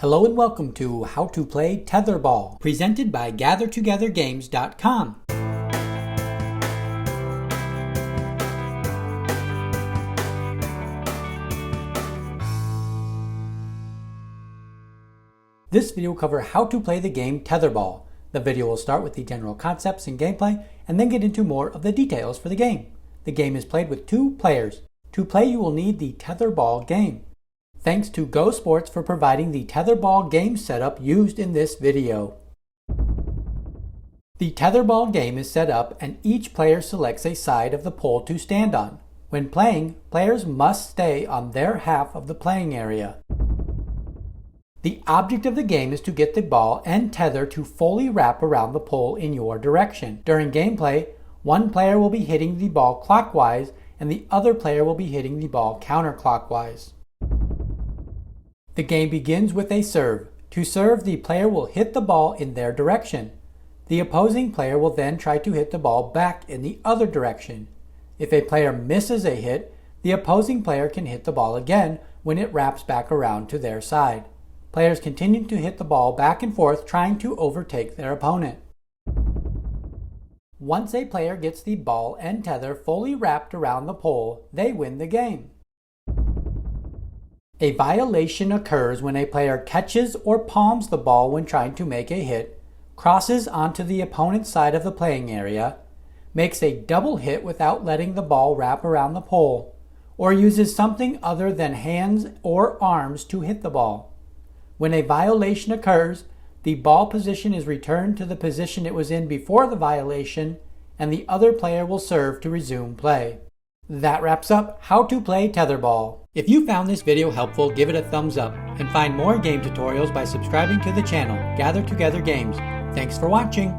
Hello and welcome to How to Play Tetherball, presented by GatherTogetherGames.com. This video will cover how to play the game Tetherball. The video will start with the general concepts and gameplay, and then get into more of the details for the game. The game is played with 2 players. To play, you will need the Tetherball game. Thanks to Go Sports for providing the Tetherball game setup used in this video. The Tetherball game is set up and each player selects a side of the pole to stand on. When playing, players must stay on their half of the playing area. The object of the game is to get the ball and tether to fully wrap around the pole in your direction. During gameplay, one player will be hitting the ball clockwise and the other player will be hitting the ball counterclockwise. The game begins with a serve. To serve, the player will hit the ball in their direction. The opposing player will then try to hit the ball back in the other direction. If a player misses a hit, the opposing player can hit the ball again when it wraps back around to their side. Players continue to hit the ball back and forth, trying to overtake their opponent. Once a player gets the ball and tether fully wrapped around the pole, they win the game. A violation occurs when a player catches or palms the ball when trying to make a hit, crosses onto the opponent's side of the playing area, makes a double hit without letting the ball wrap around the pole, or uses something other than hands or arms to hit the ball. When a violation occurs, the ball position is returned to the position it was in before the violation, and the other player will serve to resume play. That wraps up How to Play Tetherball. If you found this video helpful, give it a thumbs up, and find more game tutorials by subscribing to the channel, Gather Together Games. Thanks for watching.